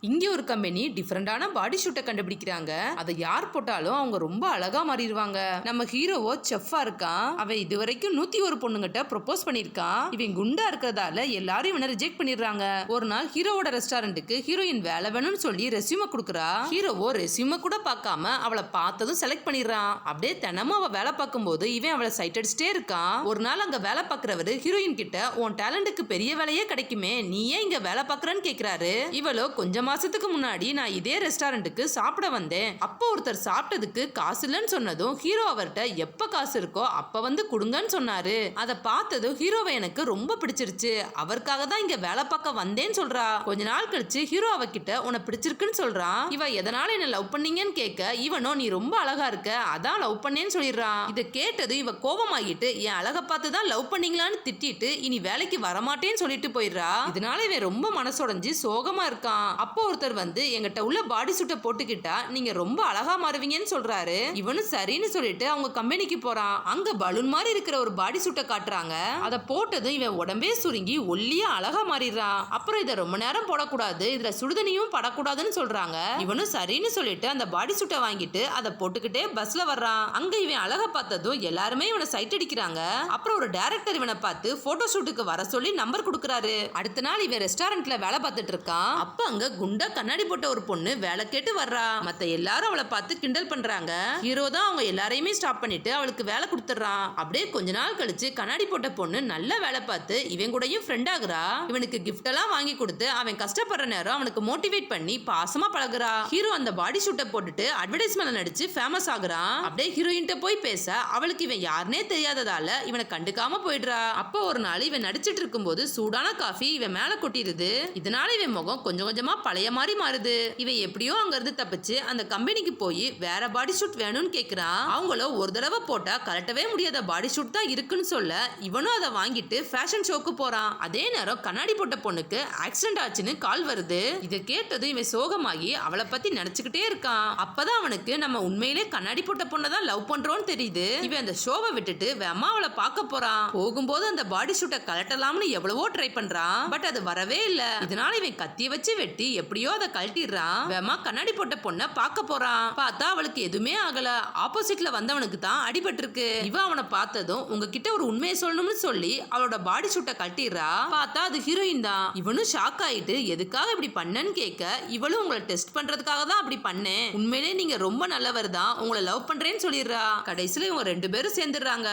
இங்க ஒரு கம்பெனி டிஃபரெண்டான பாடி ஷூட்டை கண்டுபிடிக்கிறாங்க. அதை யார் போட்டாலும் அவங்க ரொம்ப அழகா மாறிடுவாங்க. நம்ம ஹீரோவோ செஃப்பா இருக்கான். அவன் இதுவரைக்கும் 101 பொண்ணுங்கிட்ட ப்ரொபோஸ் பண்ணிருக்கான். இவன் குண்டா இருக்கிறதால எல்லாரும் இவனை ரிஜெக்ட் பண்ணிடுறாங்க. ஒரு நாள் ஹீரோவோட ரெஸ்டாரண்ட்டுக்கு ஹீரோயின் வேலை வேணும்னு சொல்லி ரெஸ்யூமை கொடுக்குறா. ஹீரோவோ ரெஸ்யூமை கூட பார்க்காம அவளை பார்த்ததும் செலக்ட் பண்ணிடுறான். அப்படியே தினமும் அவ வேலை பார்க்கும்போது இவன் அவளை சைட் அடிச்சுட்டே இருக்கான். ஒரு நாள் அங்க வேலை பார்க்கிறவரு ஹீரோயின் கிட்ட உன் டேலண்ட்டுக்கு பெரிய வேலையே கிடைக்குமே, நீ ஏன் இங்க வேலை பார்க்கறன்னு கேக்குறாரு. இவளோ கொஞ்சம் மாசத்துக்கு முன்னாடி நான் இதே ரெஸ்டாரண்ட்டுக்கு சாப்பிட வந்தேன். அப்போ ஒருத்தர் சாப்பிட்டதுக்கு காசு இல்லைன்னு சொன்னதும் ஹீரோ அவர்கிட்ட எப்ப காசு இருக்கோ அப்ப வந்து கொடுங்கன்னு சொன்னாரு. அதை பார்த்ததும் ஹீரோவை எனக்கு ரொம்ப பிடிச்சிருச்சு. அவருக்காக தான் இங்க வேலை பார்க்க வந்தேன்னு சொல்றா. கொஞ்ச நாள் கழிச்சு ஹீரோ அவகிட்ட உன்னை பிடிச்சிருக்குன்னு சொல்றான். இவ எதனால என்ன லவ் பண்ணீங்கன்னு கேட்க இவனோ நீ ரொம்ப அழகா இருக்க அதான் லவ் பண்ணேன்னு சொல்லிடுறான். இதை கேட்டது இவ கோபமாகிட்டு என் அழகை பார்த்து தான் லவ் பண்ணீங்களான்னு திட்டிட்டு இனி வேலைக்கு வரமாட்டேன்னு சொல்லிட்டு போயிடுறா. இதனால இவன் ரொம்ப மனசுடைஞ்சு சோகமா இருக்கான். அப்போ ஒருத்தர் வந்து எங்கிட்ட உள்ள பாடி சூட்டை போட்டுக்கிட்டா நீங்க ரொம்ப அழகா மாறுவீங்கன்னு சொல்றாரு. இவனும் சரின்னு சொல்லிட்டு அவங்க கம்பெனிக்கு போறான். அங்க பலூன் மாதிரி இருக்கிற ஒரு பாடி சூட்டை காட்டுறாங்க. அதை போட்டது இவன் உடம்பே சுருங்கி ஒல்லியா அழகா மாறிடுறான். அப்புறம் இதை ரொம்ப நேரம் போடக்கூடாது, இதுல சுடுதண்ணியும் படக்கூடாதுன்னு சொல்றாங்க. இவனும் சரின்னு சொல்லிட்டு அந்த பாடி சூட்டை வாங்கிட்டு அதை போட்டுக்கிட்டே பஸ்ல வர்றான். அங்க இவன் அழகா பார்த்ததும் எல்லாருமே இவனை சைட் அடிக்கிறாங்க. அப்புறம் ஒரு டைரக்டர் இவனை பார்த்து போட்டோ ஷூட்டுக்கு வர சொல்லி நம்பர் கொடுக்கறாரு. அடுத்த நாள் இவன் ரெஸ்டாரண்ட்ல வேலை பார்த்துட்டு இருக்கான். அப்ப அங்க குண்டா கண்ணாடி போட்ட ஒரு பொண்ணு வேலை கேட்டு வர்றா. மத்த எல்லாரும் அவளை பார்த்து கிண்டல் பண்றாங்க. ஹீரோ தான் அவங்க எல்லாரையுமே ஸ்டாப் பண்ணிட்டு அவளுக்கு வேலை கொடுத்துறான். அப்படியே கொஞ்ச நாள் கழிச்சு கண்ணாடி போட்ட பொண்ணு நல்ல வேலை பார்த்து இவன் கூடயும் ஃப்ரெண்ட் ஆகுறா. இவனுக்கு கிஃப்ட் எல்லாம் வாங்கி கொடுத்து அவன் கஷ்டப்படுற நேரம் அவனுக்கு மோட்டிவேட் பண்ணி பாசமா பழகுறா. ஹீரோ அந்த பாடி ஷூட்டை போட்டுட்டு அட்வர்டைஸ்மெண்ட்ல நடிச்சு ஃபேமஸ் ஆகுறான். அப்படியே ஹீரோயின்ட்ட போய் பேச அவளுக்கு இவன் யாருனே தெரியாததால இவனை கண்டுக்காம போயிடுறா. அப்போ ஒரு நாள் இவன் நடிச்சிட்டு இருக்கும்போது சூடான காஃபி இவன் மேல கொட்டிடுது. இதனால இவன் முகம் கொஞ்சம் கொஞ்சமா பழைய மாதிரி மாறுது. இவன் எப்படியோ அங்க இருந்து தப்பிச்சு அந்த கம்பெனிக்கு போய் வேற பாடி ஷூட் வேணும்னு கேக்குறான். அவங்களோ ஒரு தடவை போட்டா கலட்டவே முடியாத பாடி ஷூட் தான் இருக்குன்னு சொல்ல இவனும் அதை வாங்கிட்டு ஃபேஷன் ஷோக்கு போறான். அதே நேரம் கண்ணாடி போட்ட பொண்ணுக்கு ஆக்சிடென்ட் ஆச்சுன்னு கால் வருது. இதை கேட்டதும் இவன் சோகமாகி அவளை பத்தி நினைச்சுக்கிட்டே இருக்கான். அப்பதான் அவனுக்கு நம்ம உண்மையிலே கண்ணாடி போட்ட பொண்ணை தான் லவ் பண்றோம்னு தெரியுது. இவன் அந்த ஷோவை விட்டுட்டு வேமா அவளை பார்க்க போறான். போகும்போது அந்த பாடி ஷூட்டை கலட்டலாம்னு எவ்வளவோ ட்ரை பண்றான். பட் அது வரவே இல்ல. இதனால இவன் கத்திய வச்சு வெட்டி எப்படியோ அதை கழட்டிடுறான். வேமா கண்ணாடி போட்ட பொண்ணை பார்க்க போறான். பார்த்தா அவளுக்கு எதுவுமே ஆகல. ஆப்போசிட்ல வந்தவனுக்கு தான் அடிபட்டு இருக்கு. இவ அவனை பார்த்ததும் உங்ககிட்ட ஒரு உண்மையை சொல்லணும்னு சொல்லி அவளோட பாடி ஷூட்டை கழட்டிடுறா. பார்த்தா அது ஹீரோயின் தான். இவனும் ஷாக் ஆயிட்டு எதுக்காக இப்படி பண்ணன்னு கேட்க இவளும் உங்களை டெஸ்ட் பண்றதுக்காக தான் அப்படி பண்ணேன், உண்மையிலே நீங்க ரொம்ப நல்லவர் தான், உங்களை லவ் பண்றேன்னு சொல்லிடுறா. கடைசியில இவங்க 2 பேரும் சேர்ந்துடுறாங்க.